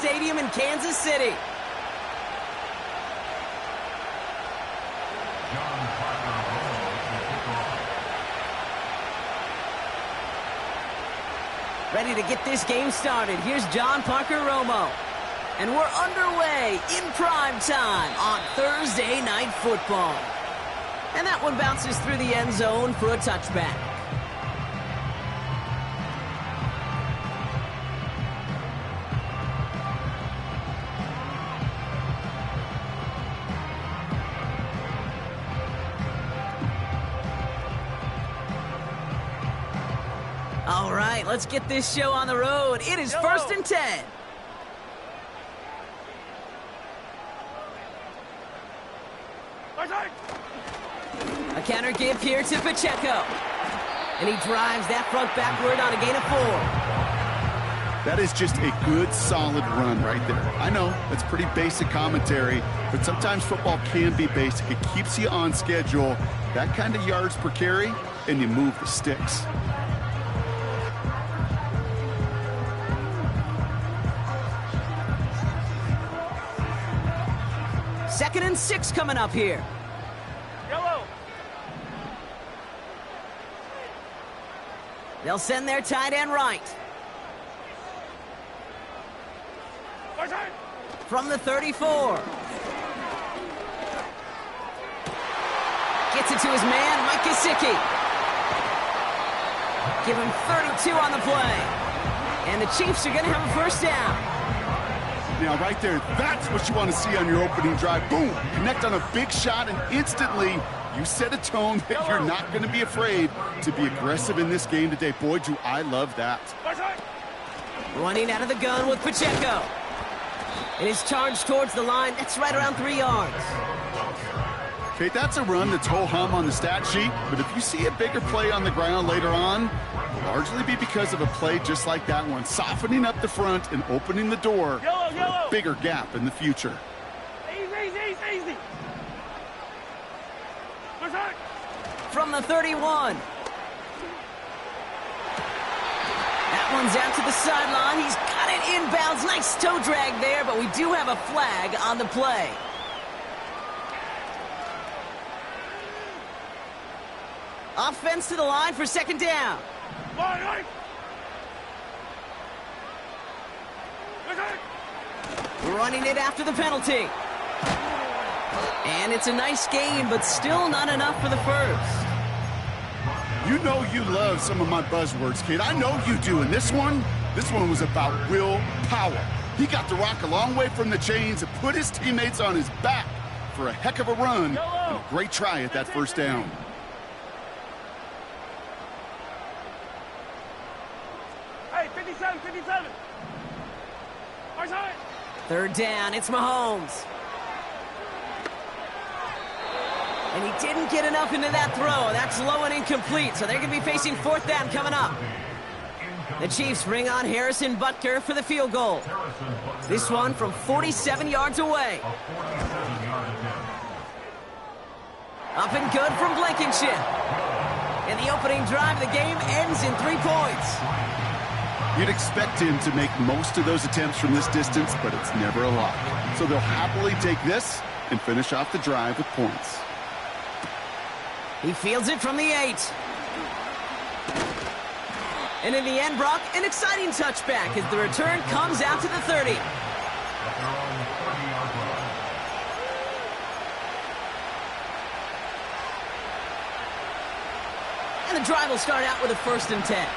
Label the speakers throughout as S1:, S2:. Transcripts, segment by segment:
S1: Stadium in Kansas City. Ready to get this game started. Here's John Parker Romo. And we're underway in prime time on Thursday Night Football. And that one bounces through the end zone for a touchback. All right, let's get this show on the road. It is 1st and 10. A counter give here to Pacheco. And he drives that front backward on a gain of 4.
S2: That is just a good, solid run right there. I know, that's pretty basic commentary, but sometimes football can be basic. It keeps you on schedule. That kind of yards per carry, and you move the sticks.
S1: Second and 6 coming up here. They'll send their tight end right. From the 34. Gets it to his man, Mike Gesicki. Give him 32 on the play. And the Chiefs are going to have a first down.
S2: Now, right there, that's what you want to see on your opening drive. Boom! Connect on a big shot, and instantly you set a tone that you're not going to be afraid to be aggressive in this game today. Boy, do I love that.
S1: Running out of the gun with Pacheco. It is charged towards the line. That's right around 3 yards.
S2: Okay, that's a run that's ho-hum on the stat sheet, but if you see a bigger play on the ground later on, it'll largely be because of a play just like that one, softening up the front and opening the door for a bigger gap in the future.
S3: Easy.
S1: From the 31. That one's out to the sideline. He's got it inbounds. Nice toe drag there, but we do have a flag on the play. Offense to the line for second down. Running it after the penalty. And it's a nice game, but still not enough for the first.
S2: You know you love some of my buzzwords, kid. I know you do. And this one was about will power. He got the rock a long way from the chains and put his teammates on his back for a heck of a run and a great try at that first down.
S3: Hey, 57.
S1: Third down, it's Mahomes. And he didn't get enough into that throw. That's low and incomplete, so they're going to be facing fourth down coming up. The Chiefs bring on Harrison Butker for the field goal. This one from 47 yards away. Up and good from Blankenship. And the opening drive of the game ends in 3 points.
S2: You'd expect him to make most of those attempts from this distance, but it's never a lot. So they'll happily take this and finish off the drive with points.
S1: He fields it from the 8. And in the end, Brock, an exciting touchback as the return comes out to the 30. And the drive will start out with a 1st and 10.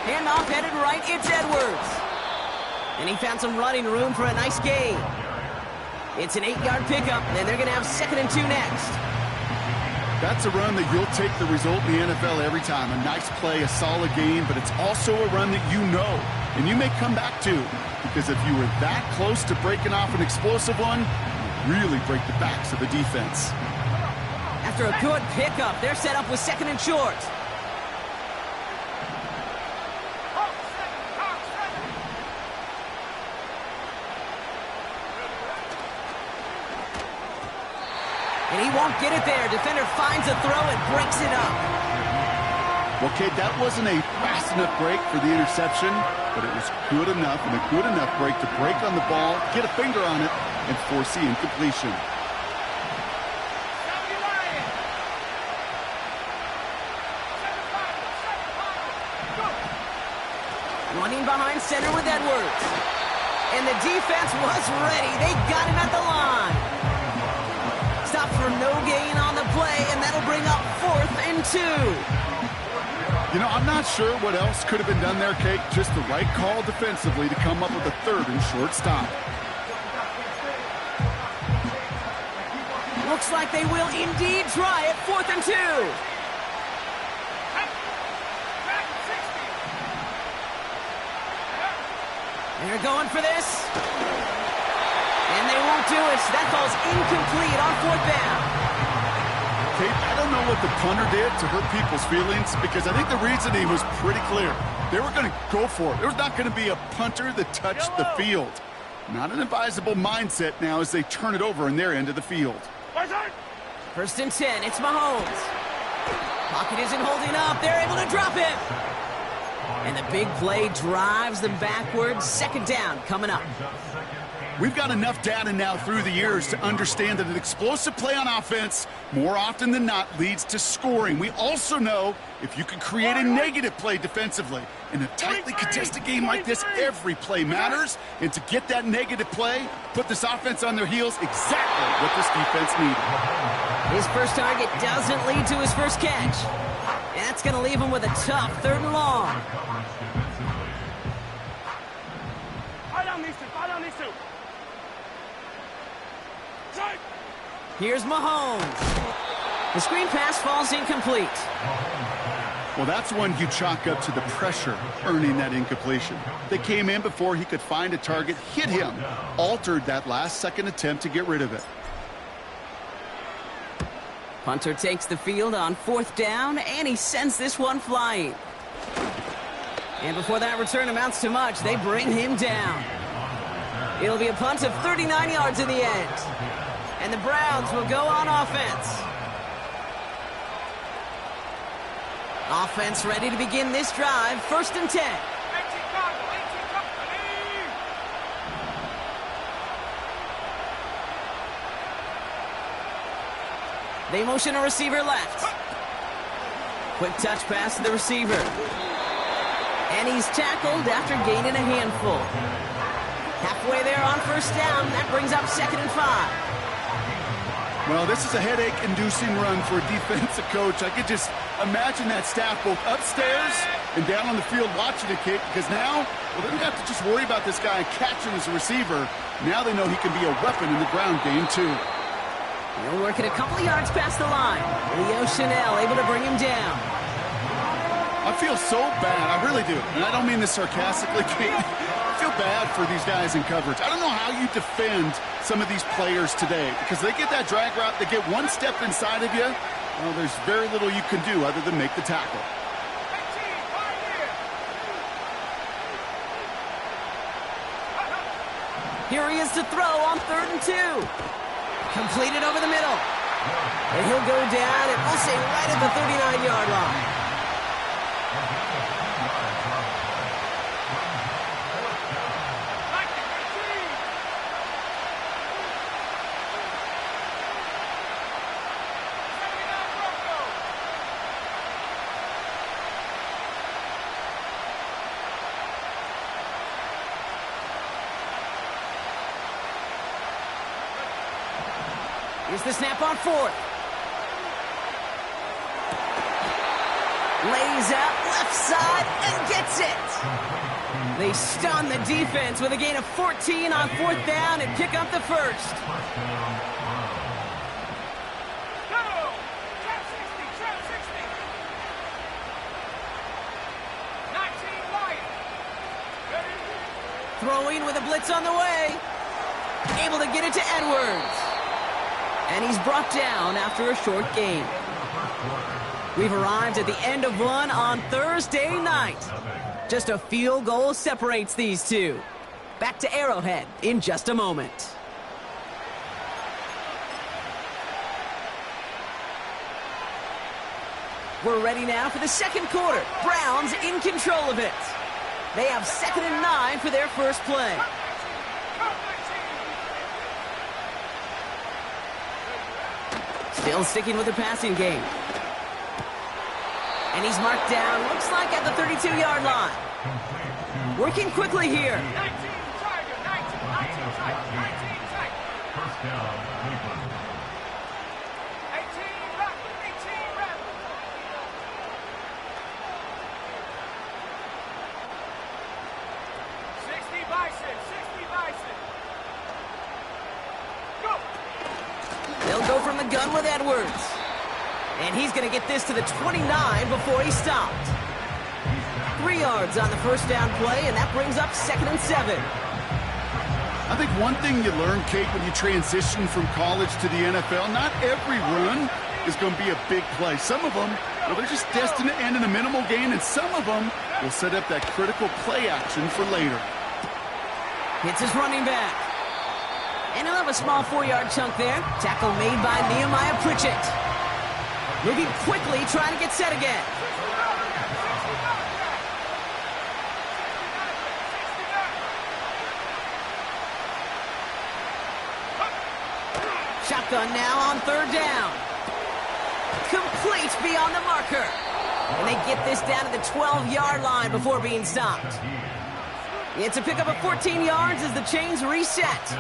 S1: Handoff headed right, it's Edwards. And he found some running room for a nice gain. It's an 8-yard pickup, and they're going to have 2nd and 2 next.
S2: That's a run that you'll take the result in the NFL every time. A nice play, a solid game, but it's also a run that you know, and you may come back to, because if you were that close to breaking off an explosive one, you really break the backs of the defense.
S1: After a good pickup, they're set up with 2nd and short. And he won't get it there. Defender finds a throw and breaks it up.
S2: Well, kid, that wasn't a fast just enough break for the interception, but it was good enough and a good enough break to break on the ball, get a finger on it, and force the incompletion.
S1: Running behind center with Edwards. And the defense was ready. They got him at the line. Stop for no gain on the play, and that'll bring up 4th and 2.
S2: You know, I'm not sure what else could have been done there, Kate. Just the right call defensively to come up with a 3rd and short stop.
S1: Looks like they will indeed try it. 4th and 2. They're going for this. And they won't do it. That ball's incomplete on 4th down.
S2: Kate, I don't know what the punter did to hurt people's feelings, because I think the reasoning was pretty clear. They were going to go for it. There's not going to be a punter that touched the field. Not an advisable mindset now as they turn it over in their end of the field.
S1: 1st and 10. It's Mahomes. Pocket isn't holding up. They're able to drop it. And the big play drives them backwards. 2nd down coming up.
S2: We've got enough data now through the years to understand that an explosive play on offense, more often than not, leads to scoring. We also know if you can create a negative play defensively. In a tightly contested game like this, every play matters. And to get that negative play, put this offense on their heels, exactly what this defense needed.
S1: His first target doesn't lead to his first catch. And that's going to leave him with a tough 3rd and long. Here's Mahomes. The screen pass falls incomplete.
S2: Well, that's one you chalk up to the pressure earning that incompletion. They came in before he could find a target, hit him, altered that last-second attempt to get rid of it.
S1: Punter takes the field on 4th down, and he sends this one flying. And before that return amounts to much, they bring him down. It'll be a punt of 39 yards in the end. And the Browns will go on offense. Offense ready to begin this drive. 1st and 10. They motion a receiver left. Quick touch pass to the receiver. And he's tackled after gaining a handful. Halfway there on 1st down. That brings up 2nd and 5.
S2: Well, this is a headache-inducing run for a defensive coach. I could just imagine that staff both upstairs and down on the field watching the kick, because now, well, they don't have to just worry about this guy catching as a receiver. Now they know he can be a weapon in the ground game, too.
S1: He'll work it a couple of yards past the line. Leo Chanel able to bring him down.
S2: I feel so bad. I really do. And I don't mean this sarcastically, Kate. I feel bad for these guys in coverage. I don't know how you defend some of these players today, because they get that drag route, they get one step inside of you, well, there's very little you can do other than make the tackle.
S1: Here he is to throw on 3rd and 2. Completed over the middle. And he'll go down, and we'll say right at the 39-yard line. Here's the snap on 4th. Lays out left side and gets it. They stun the defense with a gain of 14 on 4th down and pick up the 1st. Throwing with a blitz on the way. Able to get it to Edwards. And he's brought down after a short gain. We've arrived at the end of one on Thursday night. Just a field goal separates these two. Back to Arrowhead in just a moment. We're ready now for the second quarter. Browns in control of it. They have 2nd and 9 for their first play. Still sticking with the passing game. And he's marked down, looks like at the 32-yard line. Working quickly here.
S3: 19 Tiger, 19 Tiger, 19 Tiger.
S4: First down, Cleveland.
S3: 18 Rattler, 18 Rattler. 60 Bison, 60 Bison. Go!
S1: They'll go from the gun with Edwards. And he's going to get this to the 29 before he stopped. 3 yards on the first down play, and that brings up 2nd and 7.
S2: I think one thing you learn, Kate, when you transition from college to the NFL, not every run is going to be a big play. Some of them, well, they're just destined to end in a minimal gain, and some of them will set up that critical play action for later.
S1: Hits his running back. And he'll have a small 4-yard chunk there. Tackle made by Nehemiah Pritchett. Moving quickly, trying to get set again. Shotgun now on 3rd down. Complete beyond the marker. And they get this down to the 12-yard line before being stopped. It's a pickup of 14 yards as the chains reset.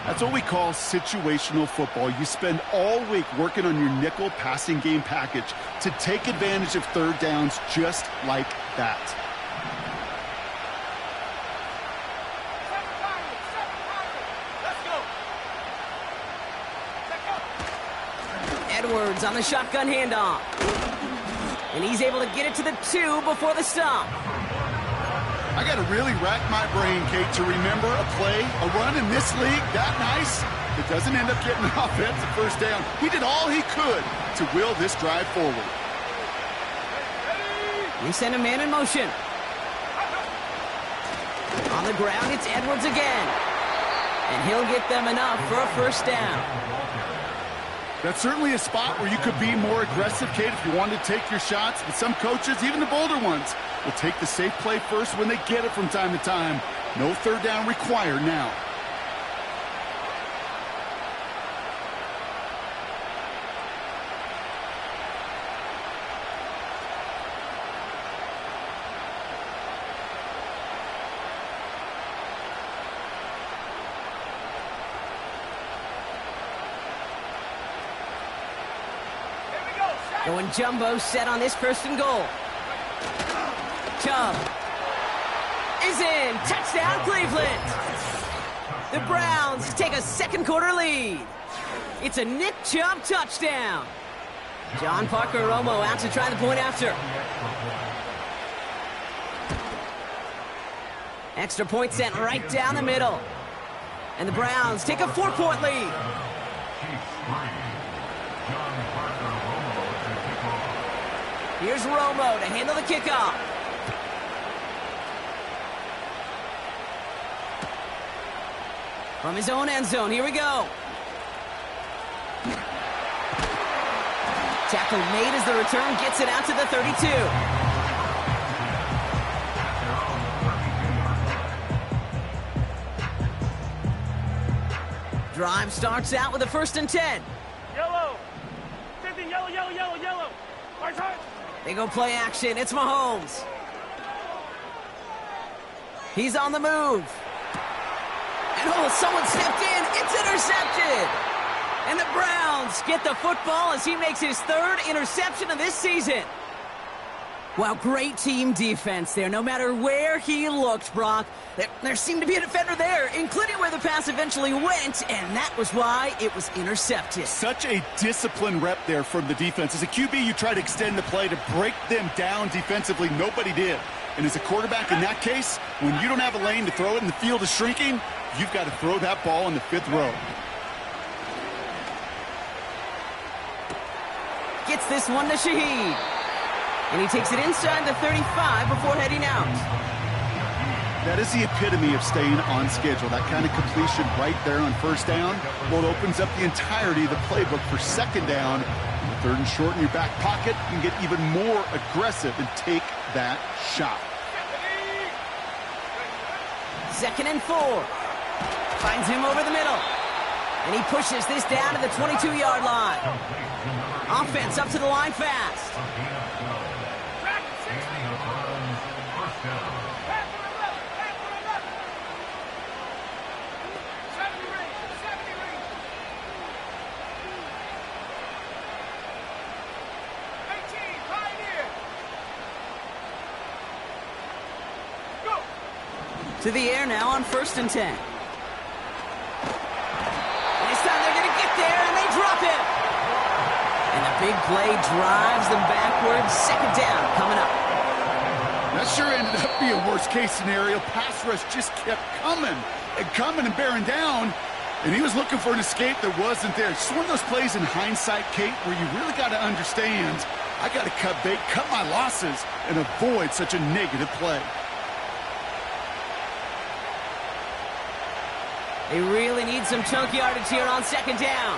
S2: That's what we call situational football. You spend all week working on your nickel passing game package to take advantage of 3rd downs just like that.
S1: Edwards on the shotgun handoff. And he's able to get it to the 2 before the stop.
S2: I got to really rack my brain, Kate, to remember a play, a run in this league that nice that doesn't end up getting an offensive first down. He did all he could to will this drive forward.
S1: We send a man in motion. On the ground, it's Edwards again. And he'll get them enough for a first down.
S2: That's certainly a spot where you could be more aggressive, Kate, if you wanted to take your shots. But some coaches, even the bolder ones, will take the safe play first when they get it from time to time. No 3rd down required now.
S1: Going jumbo set on this 1st and goal. Chubb is in. Touchdown, Cleveland. The Browns take a 2nd quarter lead. It's a Nick Chubb touchdown. John Parker Romo out to try the point after. Extra point sent right down the middle. And the Browns take a 4-point lead. Here's Romo to handle the kickoff. From his own end zone, here we go. Tackle made as the return gets it out to the 32. Drive starts out with a 1st and 10.
S3: Yellow. 15, yellow, yellow, yellow, yellow. March hard.
S1: They go play action. It's Mahomes. He's on the move. And someone stepped in. It's intercepted. And the Browns get the football as he makes his 3rd interception of this season. Wow, great team defense there. No matter where he looked, Brock, there seemed to be a defender there, including where the pass eventually went, and that was why it was intercepted.
S2: Such a disciplined rep there from the defense. As a QB, you try to extend the play to break them down defensively. Nobody did. And as a quarterback in that case, when you don't have a lane to throw it and the field is shrinking, you've got to throw that ball in the 5th row.
S1: Gets this one to Shaheed. And he takes it inside the 35 before heading out.
S2: That is the epitome of staying on schedule. That kind of completion right there on 1st down. Well, it opens up the entirety of the playbook for 2nd down Third and short in your back pocket. You can get even more aggressive and take that shot.
S1: 2nd and 4. Finds him over the middle. And he pushes this down to the 22-yard line. Offense up to the line fast. To the air now on 1st and 10. And this time they're going to get there, and they drop it. And the big play drives them backwards. 2nd down coming up.
S2: That sure ended up being a worst-case scenario. Pass rush just kept coming and bearing down. And he was looking for an escape that wasn't there. It's just one of those plays in hindsight, Kate, where you really got to understand, I got to cut bait, cut my losses, and avoid such a negative play.
S1: They really need some chunk yardage here on 2nd down.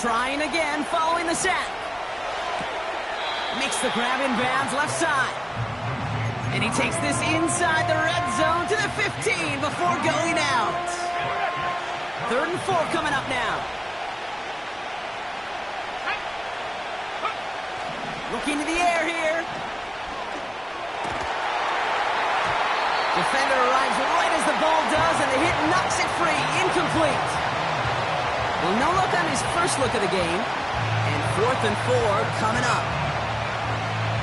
S1: Trying again, following the sack. Makes the grab in bounds left side. And he takes this inside the red zone to the 15 before going out. 3rd and 4 coming up now. Looking to the air here. Defender arrives right as the ball does, and the hit knocks it free. Incomplete. Well, no look on his first look of the game. And 4th and 4 coming up.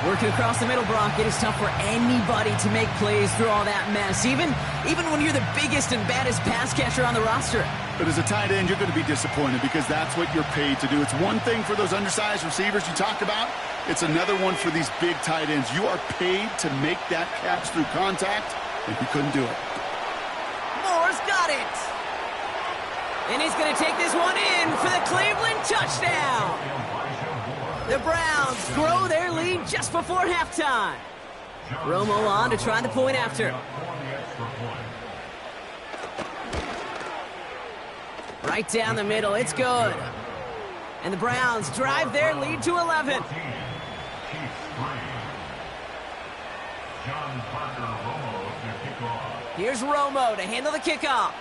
S1: Working across the middle, Brock, it is tough for anybody to make plays through all that mess, even when you're the biggest and baddest pass catcher on the roster.
S2: But as a tight end, you're going to be disappointed because that's what you're paid to do. It's one thing for those undersized receivers you talked about. It's another one for these big tight ends. You are paid to make that catch through contact, and you couldn't do it.
S1: Moore's got it. And he's going to take this one in for the Cleveland touchdown. The Browns grow their lead just before halftime. Romo on to try the point after. Right down the middle, it's good. And the Browns drive their lead to 11. Here's Romo to handle the kickoff.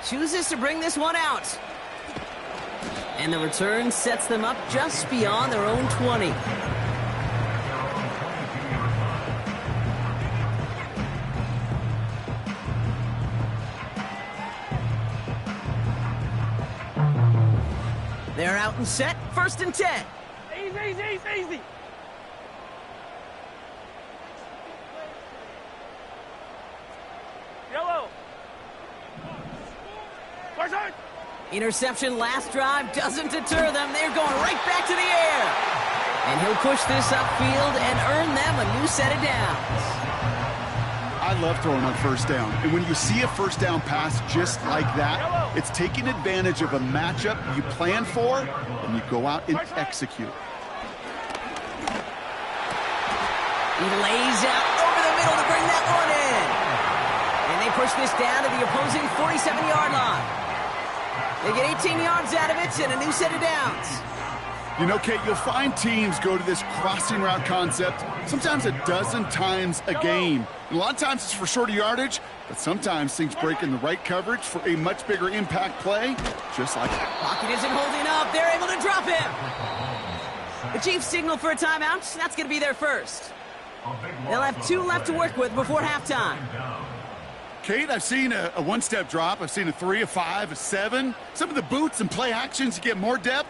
S1: Chooses to bring this one out. And the return sets them up just beyond their own 20. They're out and set, 1st and 10.
S3: Easy. Yellow.
S1: Interception last drive doesn't deter them. They're going right back to the air. And he'll push this upfield and earn them a new set of downs.
S2: I love throwing on 1st down. And when you see a 1st down pass just like that, it's taking advantage of a matchup you plan for, and you go out and execute.
S1: He lays out over the middle to bring that one in. And they push this down to the opposing 47-yard line. They get 18 yards out of it and a new set of downs.
S2: You know, Kate, you'll find teams go to this crossing route concept sometimes a dozen times a game. And a lot of times it's for shorter yardage, but sometimes things break in the right coverage for a much bigger impact play, just like that.
S1: Pocket isn't holding up. They're able to drop him. The Chiefs signal for a timeout. That's going to be their first. They'll have 2 left to work with before halftime.
S2: Kate, I've seen a one-step drop. I've seen a 3, a 5, a 7. Some of the boots and play actions, you get more depth.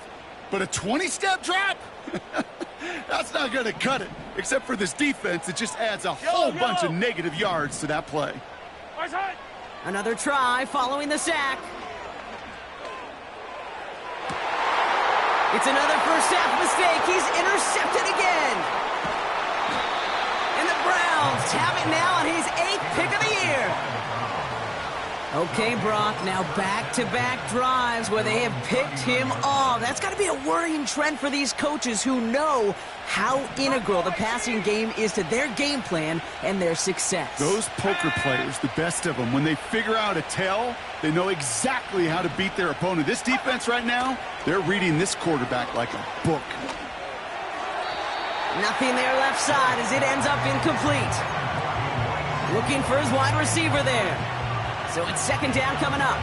S2: But a 20-step drop? That's not going to cut it. Except for this defense, it just adds a whole bunch of negative yards to that play.
S1: Another try following the sack. It's another first-half mistake. He's intercepted again. And the Browns have it now on his 8th pick of the year. Okay, Brock, now back-to-back drives where they have picked him off. That's got to be a worrying trend for these coaches who know how integral the passing game is to their game plan and their success.
S2: Those poker players, the best of them, when they figure out a tell, they know exactly how to beat their opponent. This defense right now, they're reading this quarterback like a book.
S1: Nothing there left side as it ends up incomplete. Looking for his wide receiver there. So it's second down coming up.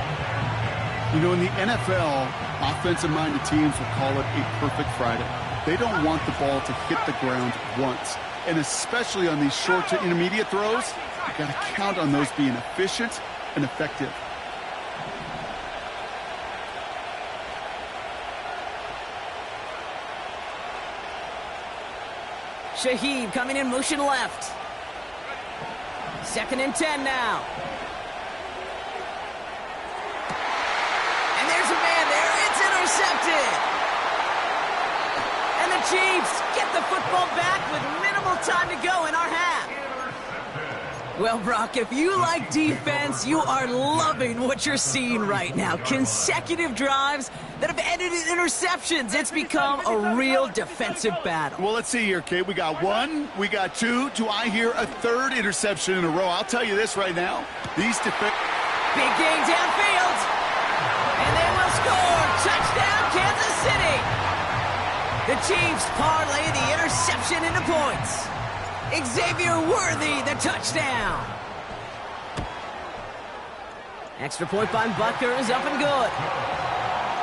S2: You know, in the NFL, offensive-minded teams will call it a perfect Friday. They don't want the ball to hit the ground once. And especially on these short to intermediate throws, you got to count on those being efficient and effective.
S1: Shaheed coming in motion left. Second and 10 now. And there's a man there. It's intercepted. And the Chiefs get the football back with minimal time to go in our half. Well, Brock, if you like defense, you are loving what you're seeing right now. Consecutive drives that have ended in interceptions. It's become a real defensive battle.
S2: Well, let's see here, Kate. We got one, we got two. Do I hear a third interception in a row? I'll tell you this right now. These defense...
S1: Big gain downfield. And they will score. Touchdown, Kansas City. The Chiefs parlay the interception into points. Xavier Worthy, the touchdown. Extra point by Butker is up and good.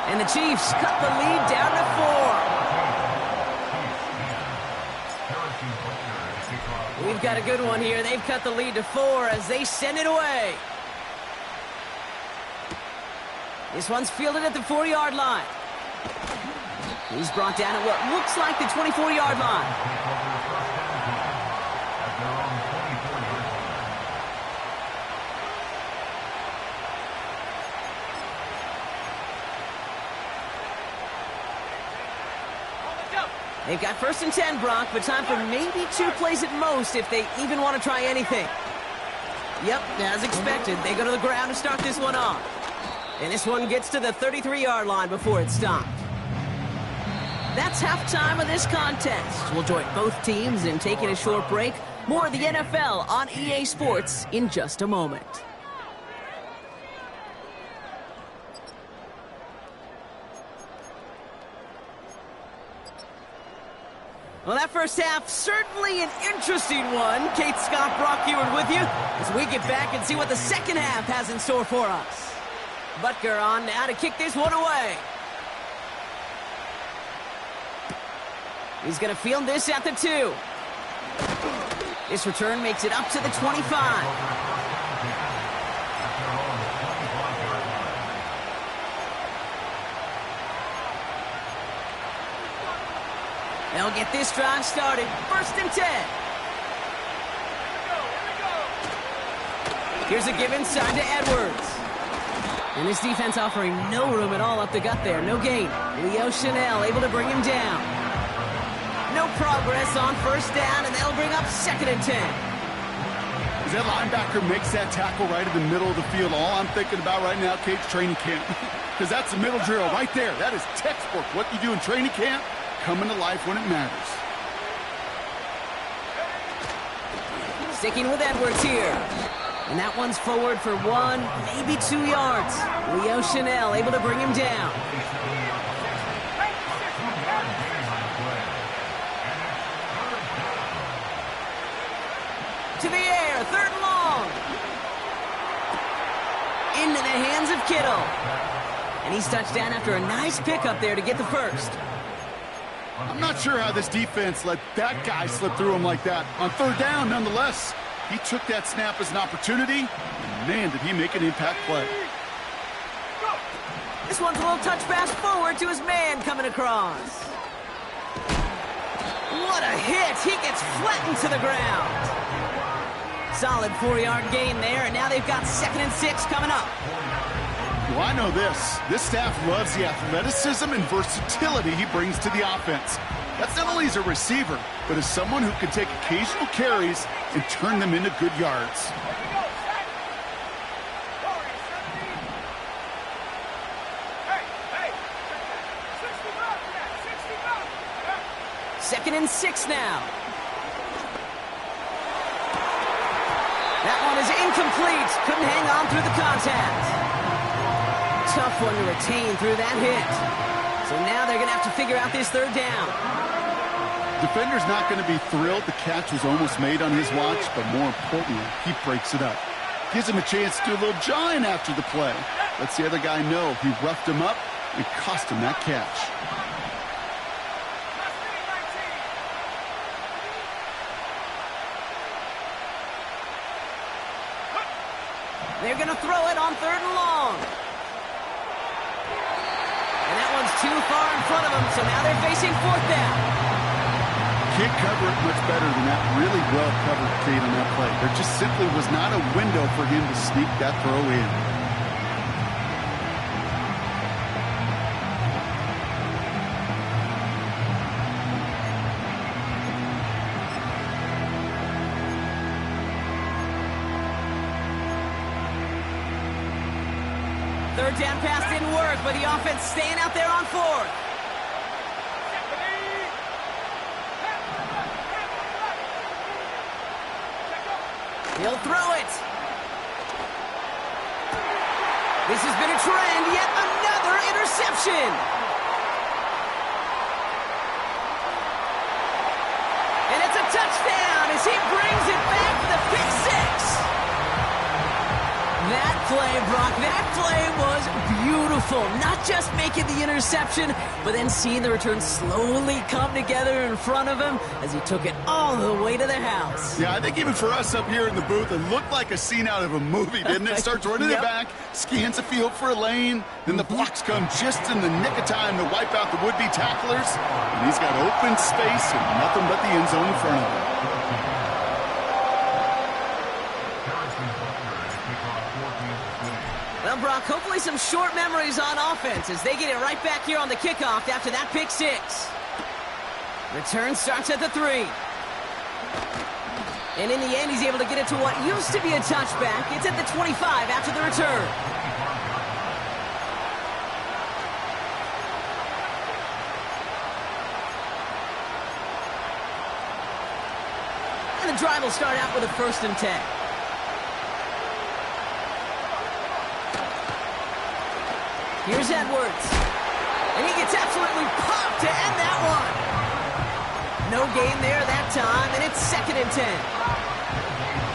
S1: And the Chiefs cut the lead down to 4. We've got a good one here. They've cut the lead to 4 as they send it away. This one's fielded at the 40-yard line. He's brought down at what looks like the 24-yard line. They've got first and 10, Brock, but time for maybe 2 plays at most if they even want to try anything. Yep, as expected, they go to the ground to start this one off. And this one gets to the 33-yard line before it's stopped. That's halftime of this contest. We'll join both teams in taking a short break. More of the NFL on EA Sports in just a moment. Well, that first half, certainly an interesting one. Kate Scott, Brock Heward with you as we get back and see what the second half has in store for us. Butker on now to kick this one away. He's going to field this at the 2. This return makes it up to the 25. They'll get this drive started. First and 10. Here's a give inside to Edwards. And this defense offering no room at all up the gut there. No gain. Leo Chanel able to bring him down. No progress on first down, and they'll bring up second and 10.
S2: As that linebacker makes that tackle right in the middle of the field, all I'm thinking about right now, Kate's training camp. Because that's the middle drill right there. That is textbook. What you do in training camp, coming to life when it matters.
S1: Sticking with Edwards here. And that one's forward for 1, maybe 2 yards. Leo Chanel able to bring him down. To the air, third and long. Into the hands of Kittle. And he's touched down after a nice pickup there to get the first.
S2: I'm not sure how this defense let that guy slip through him like that. On third down, nonetheless, he took that snap as an opportunity. And man, did he make an impact play.
S1: This one's a little touch pass forward to his man coming across. What a hit. He gets flattened to the ground. Solid 4-yard gain there, and now they've got second and 6 coming up.
S2: Well, I know this. This staff loves the athleticism and versatility he brings to the offense. That's not only as a receiver, but as someone who can take occasional carries and turn them into good yards.
S1: 2nd and 6 now. That one is incomplete. Couldn't hang on through the contact. Tough one to retain through that hit. So now they're going to have to figure out this 3rd down.
S2: Defender's not going to be thrilled the catch was almost made on his watch, but more importantly, he breaks it up. Gives him a chance to do a little jawing after the play. Lets the other guy know he roughed him up and cost him that catch.
S1: They're going to throw it on 3rd and long. And that one's too far in front of them, so now they're facing 4th down.
S2: Can't cover it much better than that. Really well covered, Kate, on that play. There just simply was not a window for him to sneak that throw in.
S1: Third down pass didn't work, but the offense staying out there on 4th. He'll throw it. This has been a trend, yet another interception. And it's a touchdown as he brings it back for the pick 6. That play, Brock, that play was beautiful. Not just making the interception, but then seeing the return slowly come together in front of him as he took it all the way to the house.
S2: Yeah, I think even for us up here in the booth, it looked like a scene out of a movie, didn't it? Starts running it back, scans the field for a lane, then the blocks come just in the nick of time to wipe out the would-be tacklers, and he's got open space and nothing but the end zone in front of him.
S1: Well, Brock, hopefully some short memories on offense as they get it right back here on the kickoff after that pick 6. Return starts at the 3. And in the end, he's able to get it to what used to be a touchback. It's at the 25 after the return. And the drive will start out with a 1st and 10. Here's Edwards. And he gets absolutely popped to end that one. No gain there that time, and it's 2nd and 10.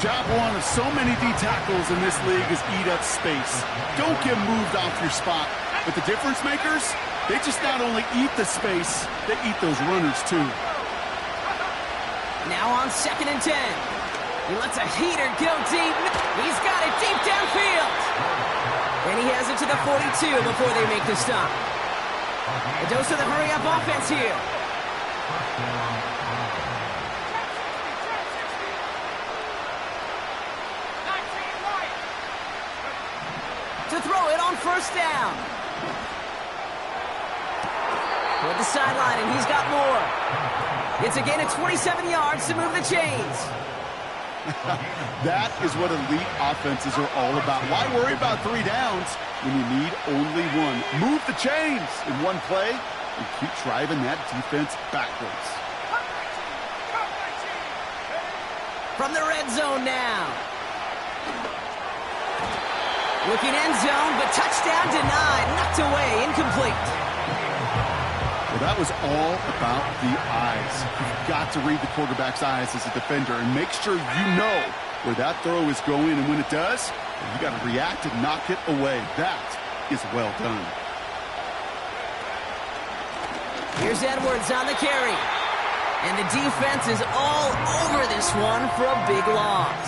S2: Job one of so many D tackles in this league is eat up space. Don't get moved off your spot. But the difference makers, they just not only eat the space, they eat those runners too.
S1: Now on 2nd and 10. He lets a heater go deep. He's got it deep downfield. And he has it to the 42 before they make the stop. A dose of the hurry-up offense here. To throw it on 1st down. Toward the sideline, and he's got more. It's a gain of 27 yards to move the chains.
S2: That is what elite offenses are all about. Why worry about 3 downs when you need only 1? Move the chains in one play and keep driving that defense backwards.
S1: From the red zone now. Looking end zone, but touchdown denied. Knocked away, incomplete.
S2: Well, that was all about the eyes. You've got to read the quarterback's eyes as a defender and make sure you know where that throw is going, and when it does, you got to react and knock it away. That is well done.
S1: Here's Edwards on the carry. And the defense is all over this one for a big loss.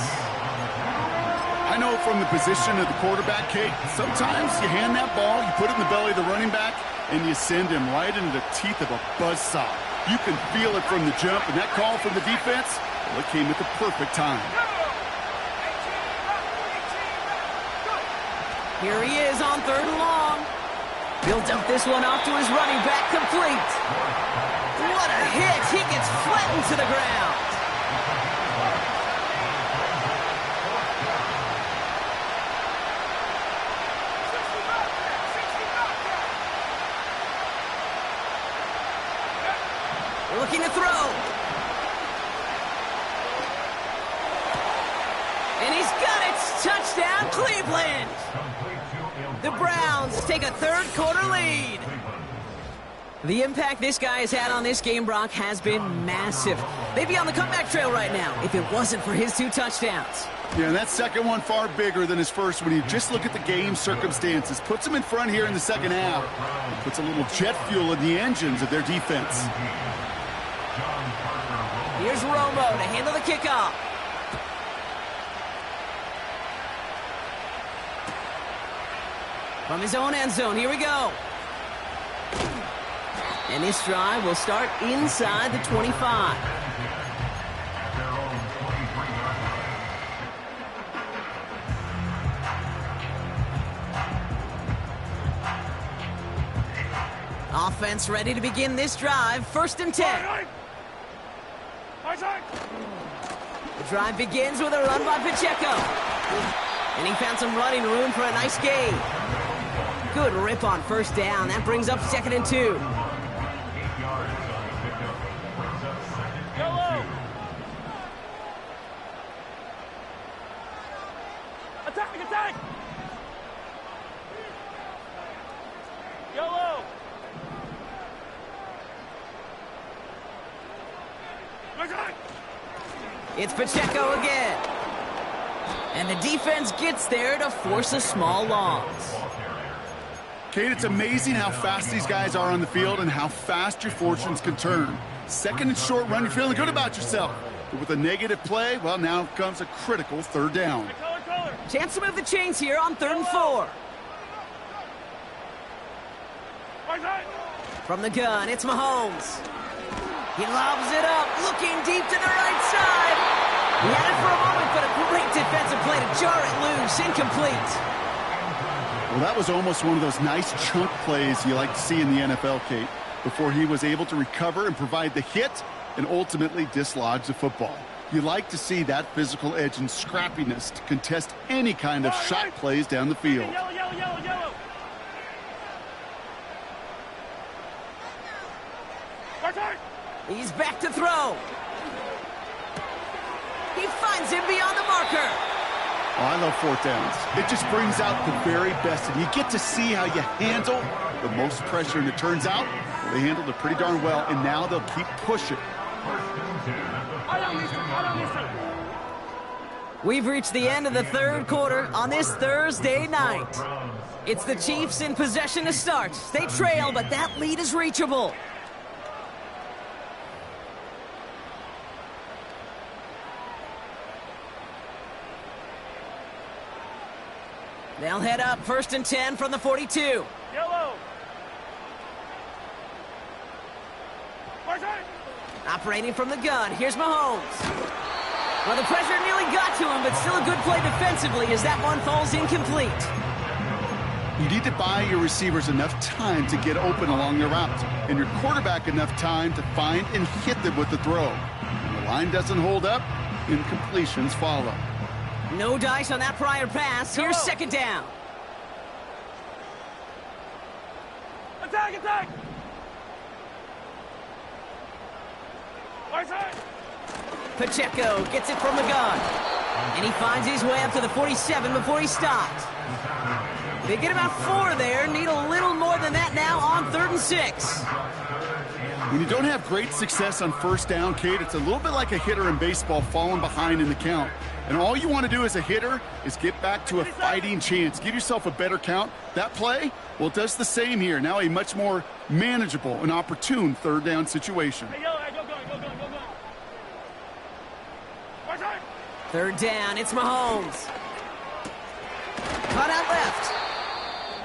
S2: I know from the position of the quarterback, Kate, sometimes you hand that ball, you put it in the belly of the running back, and you send him right into the teeth of a buzzsaw. You can feel it from the jump, and that call from the defense, well, it came at the perfect time.
S1: Here he is on 3rd and long. Built up this one off to his running back, complete. What a hit! He gets flattened to the ground. Looking to throw. And he's got it! Touchdown, Cleveland! The Browns take a third-quarter lead. The impact this guy has had on this game, Brock, has been massive. They'd be on the comeback trail right now if it wasn't for his 2 touchdowns.
S2: Yeah, and that second one far bigger than his first when you just look at the game circumstances. Puts him in front here in the second half. It puts a little jet fuel in the engines of their defense.
S1: Here's Romo to handle the kickoff. From his own end zone, here we go. And this drive will start inside the 25. Offense ready to begin this drive. 1st and 10. The drive begins with a run by Pacheco. And he found some running room for a nice gain. Good rip on 1st down. That brings up 2nd and 2.
S3: Yellow. Attack, attack. Yellow. Attack.
S1: It's Pacheco again. And the defense gets there to force a small loss.
S2: Kate, it's amazing how fast these guys are on the field and how fast your fortunes can turn. 2nd and short run, you're feeling good about yourself. But with a negative play, well, now comes a critical 3rd down.
S3: Color.
S1: Chance to move the chains here on 3rd and 4. From the gun, it's Mahomes. He lobs it up, looking deep to the right side. He had it for a moment, but a great defensive play to jar it loose. Incomplete.
S2: Well, that was almost one of those nice chunk plays you like to see in the NFL, Kate, before he was able to recover and provide the hit and ultimately dislodge the football. You like to see that physical edge and scrappiness to contest any kind of shot plays down the field.
S3: Yellow, yellow, yellow, yellow.
S1: He's back to throw. He finds him beyond the marker.
S2: Oh, I love 4th downs. It just brings out the very best, and you get to see how you handle the most pressure, and it turns out they handled it pretty darn well, and now they'll keep pushing.
S1: We've reached the end of the 3rd quarter on this Thursday night. It's the Chiefs in possession to start. They trail, but that lead is reachable. They'll head up 1st and 10 from the 42.
S3: Yellow.
S1: Operating from the gun, here's Mahomes. Well, the pressure nearly got to him, but still a good play defensively as that one falls incomplete.
S2: You need to buy your receivers enough time to get open along their route, and your quarterback enough time to find and hit them with the throw. When the line doesn't hold up, incompletions follow.
S1: No dice on that prior pass. Here's 2nd down.
S3: Attack, attack.
S1: Pacheco gets it from the gun. And he finds his way up to the 47 before he stops. They get about 4 there. Need a little more than that now on 3rd and 6.
S2: When you don't have great success on 1st down, Kate, it's a little bit like a hitter in baseball falling behind in the count. And all you want to do as a hitter is get back to a fighting chance. Give yourself a better count. That play, well, it does the same here. Now a much more manageable and opportune 3rd down situation.
S3: Hey, yellow, go.
S1: 3rd down, it's Mahomes. Cut out left.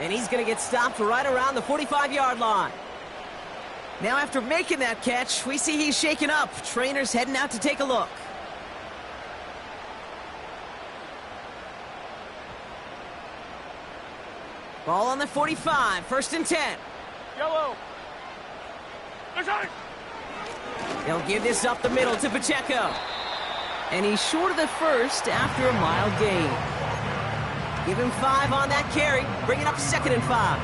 S1: And he's going to get stopped right around the 45-yard line. Now after making that catch, we see he's shaken up. Trainer's heading out to take a look. Ball on the 45, 1st and 10.
S3: Yellow.
S1: They'll give this up the middle to Pacheco. And he's short of the 1st after a mild gain. Give him 5 on that carry. Bring it up 2nd and 5.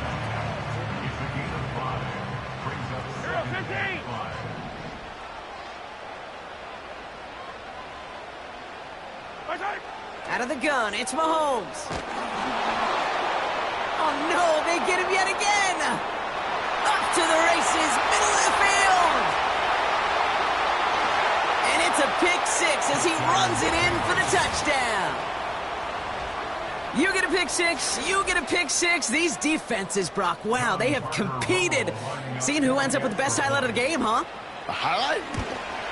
S3: 15.
S1: Out of the gun, it's Mahomes. Oh no, they get him yet again. Up to the races, middle of the field. And it's a pick six as he runs it in for the touchdown. You get a pick six, you get a pick six. These defenses, Brock, wow, they have competed. Seeing who ends up with the best highlight of the game, huh?
S2: A highlight?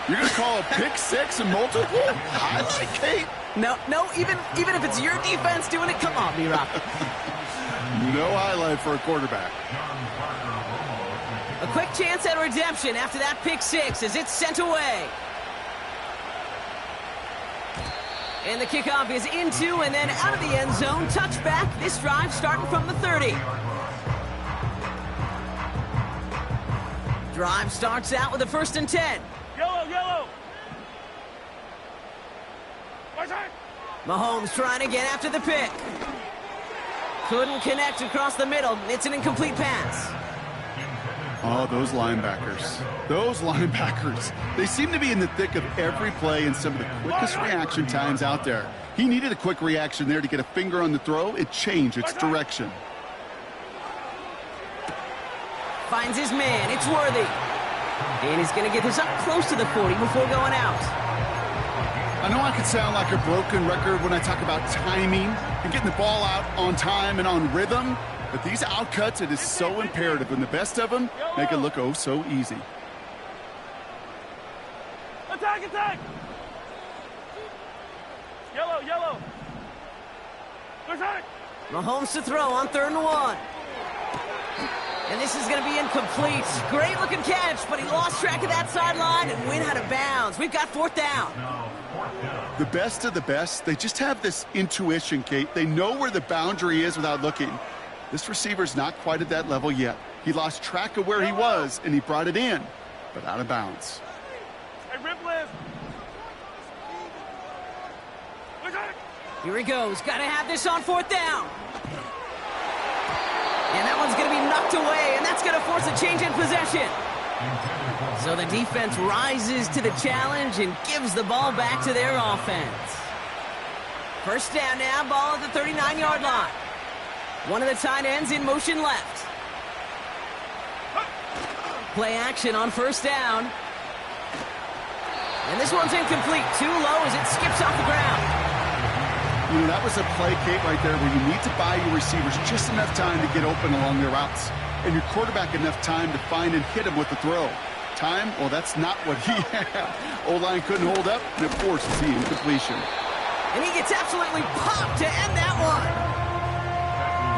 S2: You're going to call a pick six and multiple? Highlight, Kate?
S1: No, even if it's your defense doing it, come on, B-Rock.
S2: No highlight for a quarterback.
S1: A quick chance at redemption after that pick six as it's sent away. And the kickoff is into and then out of the end zone. Touchback. This drive starting from the 30. Drive starts out with a 1st and 10.
S3: Yellow. Right side.
S1: Mahomes trying again after the pick. Couldn't connect across the middle. It's an incomplete pass.
S2: Oh, those linebackers. Those linebackers. They seem to be in the thick of every play and some of the quickest reaction times out there. He needed a quick reaction there to get a finger on the throw. It changed its direction.
S1: Finds his man. It's Worthy. And he's going to get this up close to the 40 before going out.
S2: I know I could sound like a broken record when I talk about timing and getting the ball out on time and on rhythm, but these outcuts, it is so imperative, and the best of them make it look oh so easy.
S3: Attack! Yellow. Attack!
S1: Mahomes to throw on 3rd and 1. And this is going to be incomplete. Great looking catch, but he lost track of that sideline and went out of bounds. We've got 4th down.
S2: The best of the best, they just have this intuition, Kate. They know where the boundary is without looking. This receiver's not quite at that level yet. He lost track of where he was, and he brought it in, but out of bounds.
S3: Hey, rip lift.
S1: Here he goes. Got to have this on 4th down. And that one's going to be knocked away, and that's going to force a change in possession. So the defense rises to the challenge and gives the ball back to their offense. 1st down now, ball at the 39-yard line. One of the tight ends in motion left. Play action on 1st down. And this one's incomplete. Too low as it skips off the ground.
S2: You know, that was a play, Kate, right there where you need to buy your receivers just enough time to get open along their routes. And your quarterback enough time to find and hit him with the throw. Time? Well, that's not what he had. O-line couldn't hold up, and it forces the incompletion.
S1: And he gets absolutely popped to end that one.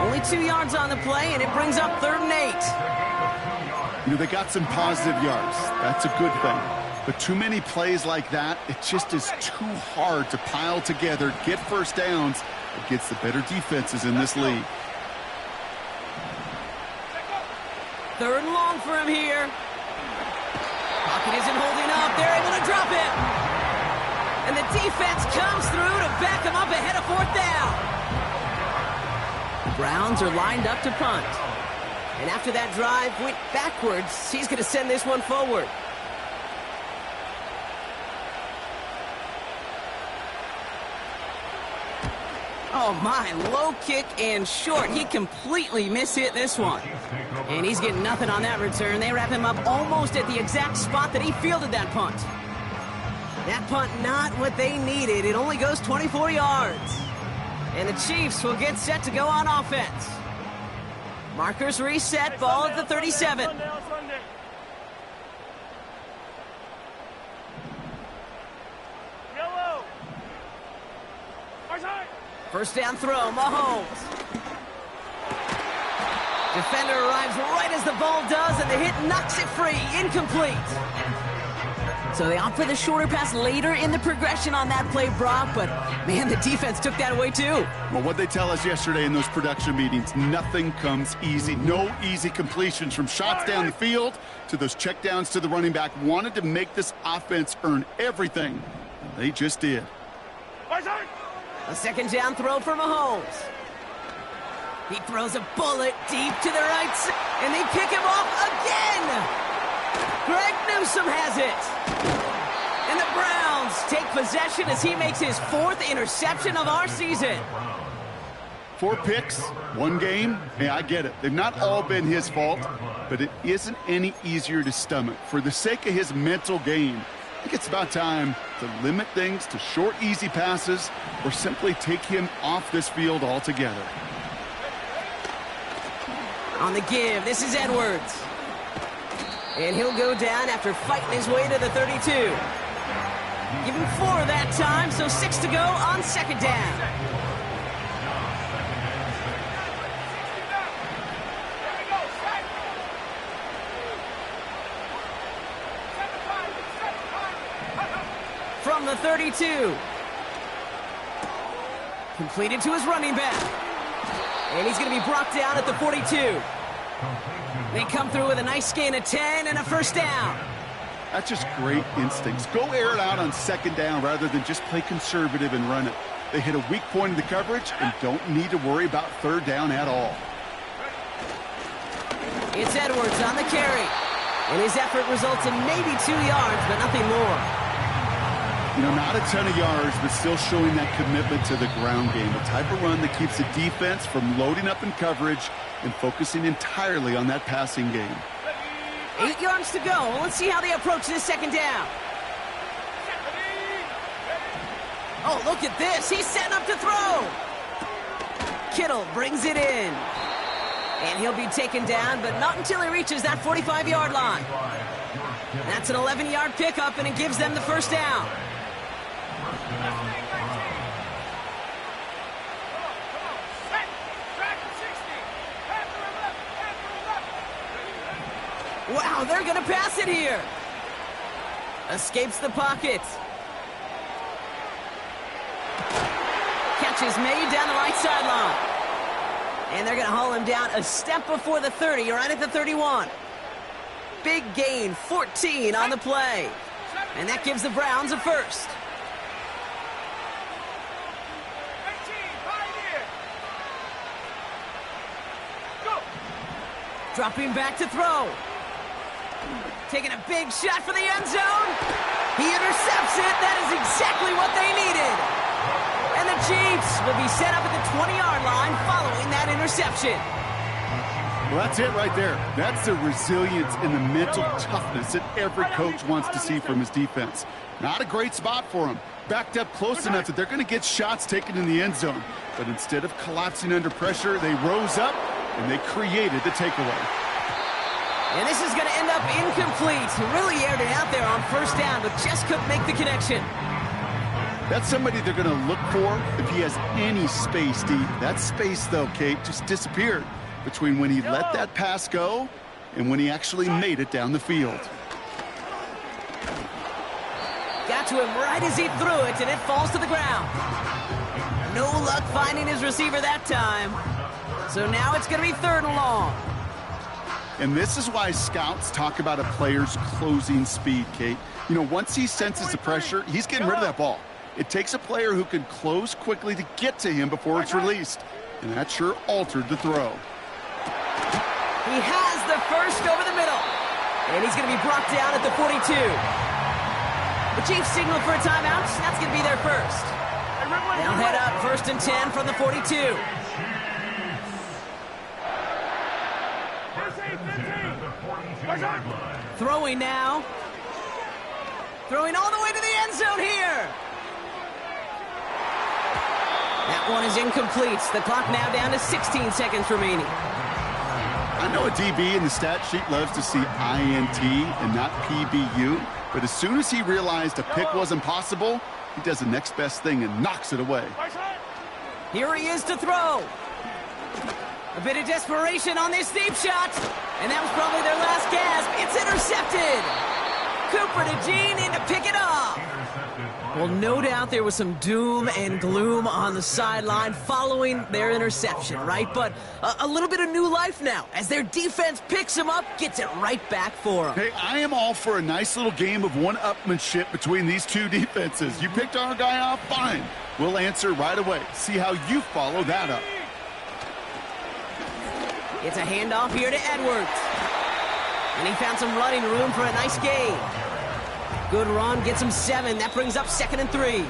S1: Only 2 yards on the play, and it brings up 3rd and 8.
S2: You know, they got some positive yards. That's a good thing. But too many plays like that, it just is too hard to pile together, get 1st downs against the better defenses in this league.
S1: 3rd and long for him here. Pocket isn't holding up. They're able to drop it. And the defense comes through to back him up ahead of 4th down. The Browns are lined up to punt. And after that drive went backwards, he's going to send this one forward. Oh, my, low kick and short. He completely mishit this one. And he's getting nothing on that return. They wrap him up almost at the exact spot that he fielded that punt. That punt, not what they needed. It only goes 24 yards. And the Chiefs will get set to go on offense. Markers reset, ball at the 37.
S3: Yellow. Right side.
S1: 1st down throw, Mahomes. Defender arrives right as the ball does, and the hit knocks it free. Incomplete. So they opt for the shorter pass later in the progression on that play, Brock, but, man, the defense took that away, too.
S2: Well, what they tell us yesterday in those production meetings, nothing comes easy. No easy completions from shots down the field to those checkdowns to the running back. Wanted to make this offense earn everything. They just did.
S3: Right side.
S1: A 2nd down throw for Mahomes. He throws a bullet deep to the right side, and they pick him off again. Greg Newsome has it. And the Browns take possession as he makes his 4th interception of our season.
S2: 4 picks, 1 game. Hey, I get it. They've not all been his fault, but it isn't any easier to stomach. For the sake of his mental game, I think it's about time to limit things to short, easy passes or simply take him off this field altogether.
S1: On the give, this is Edwards. And he'll go down after fighting his way to the 32. Give him 4 that time, so 6 to go on 2nd down. From the 32. Completed to his running back. And he's going to be brought down at the 42. They come through with a nice gain of 10 and a 1st down.
S2: That's just great instincts. Go air it out on 2nd down rather than just play conservative and run it. They hit a weak point in the coverage and don't need to worry about 3rd down at all.
S1: It's Edwards on the carry. And his effort results in maybe 2 yards, but nothing more.
S2: You know, not a ton of yards, but still showing that commitment to the ground game. The type of run that keeps the defense from loading up in coverage and focusing entirely on that passing game.
S1: 8 yards to go. Let's see how they approach this 2nd down. Oh, look at this. He's setting up to throw. Kittle brings it in. And he'll be taken down, but not until he reaches that 45-yard line. That's an 11-yard pickup, and it gives them the 1st down. Wow, they're going to pass it here. Escapes the pocket. Catch is made down the right sideline. And they're going to haul him down a step before the 30, right at the 31. Big gain, 14 on the play. And that gives the Browns a 1st. Dropping back to throw. Taking a big shot for the end zone. He intercepts it. That is exactly what they needed. And the Chiefs will be set up at the 20-yard line following that interception.
S2: Well, that's it right there. That's the resilience and the mental toughness that every coach wants to see from his defense. Not a great spot for him. Backed up close enough that they're going to get shots taken in the end zone. But instead of collapsing under pressure, they rose up and they created the takeaway.
S1: And this is going to end up incomplete. Really aired it out there on 1st down, but just couldn't make the connection.
S2: That's somebody they're going to look for if he has any space deep. That space, though, Kate, just disappeared between when he let that pass go and when he actually made it down the field.
S1: Got to him right as he threw it, and it falls to the ground. No luck finding his receiver that time. So now it's going to be 3rd and long.
S2: And this is why scouts talk about a player's closing speed, Kate. You know, once he senses the pressure, he's getting rid of that ball. It takes a player who can close quickly to get to him before it's released. And that sure altered the throw.
S1: He has the 1st over the middle. And he's going to be brought down at the 42. The Chiefs signal for a timeout. That's going to be their 1st. They'll head up 1st and 10 from the 42. Throwing now. Throwing all the way to the end zone here. That one is incomplete. The clock now down to 16 seconds remaining.
S2: I know a DB in the stat sheet loves to see INT and not PBU, but as soon as he realized a pick wasn't possible, he does the next best thing and knocks it away.
S1: Here he is to throw. A bit of desperation on this deep shot. And that was probably their last gasp. It's intercepted. Cooper to Jean in to pick it up. Well, no doubt there was some doom and gloom on the sideline following their interception, right? But a little bit of new life now as their defense picks him up, gets it right back for them.
S2: Hey, I am all for a nice little game of one-upmanship between these two defenses. You picked our guy off, fine. We'll answer right away. See how you follow that up.
S1: It's a handoff here to Edwards. And he found some running room for a nice gain. Good run, gets him 7. That brings up 2nd and 3.